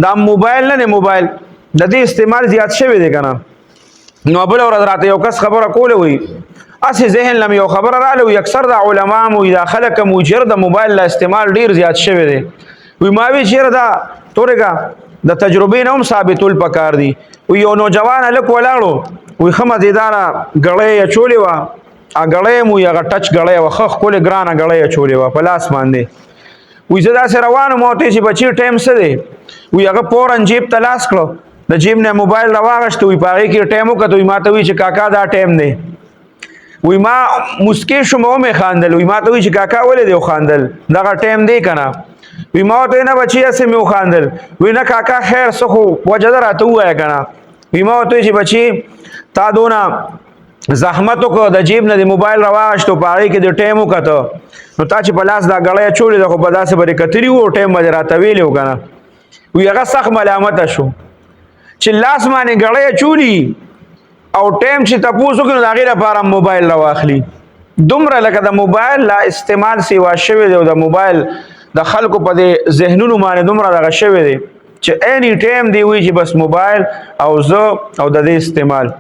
دا موبایل نه موبایل د دې استعمال زیات شوی دی کنه. نو بل ورځ راته یو کس خبره کوله وي اسی ذهن لم یو خبره رااله وي اکثر د علما مو دا خلک مجرد د موبایل لا استعمال ډیر زیات شوی دی. وی ما وی چیرې دا تورګه د تجربې نه هم ثابتول پکار دي. وی یو نوجوان هلک ولاړو وی ښه مزیداره ګړۍ یې اچولې وه ا ګړۍ مو یې هغه ټچ ګړۍ وه ښه ښکلې ګرانه ګړۍ یې اچولې وه په لاس باندې. وی زه داسې روان وم ورته چې بچي ټایم څه دی. وی هغه فورن جیب ته لاس کړو د جیب نه موبایل راواغشت. وی په هغې کې ټایم وکتو. وی ما ته وی چې کاکا دا ټایم دی. وی ما مسکې شوم ومې خاندل. وی ما ته وی چې کاکا ولې دی وخاندل دغه ټایم دی که نه. وی ما ورته نه بچي هسې مې وخاندل. وی نه کاکا خیر څه خو وجه ده راته ووایه که نه. وی ما ورته چې بچي تا دونه زحمت وکړو د جیب نه د موبایل راواغشتو په هغې کې د ټایم وکتو نو تا چې په لاس دا ګړی اچولې ده خو په داسې به دې کتلي وو ټایم به دې راته ویلی وو که نه. وی هغه سخت ملامته شو چې لاس باندې ګړی اچولي او ټایم چې تپوس وکړي نو د هغې لپاره موبایل راواخلي. دومره لکه د موبایل لا استعمال سیوا شوی دی او د موبایل د خلکو په دې ذهنونو باندې دومره دغه شوی دی چې اینی ټایم دی وي چې بس موبایل او زه او د دې استعمال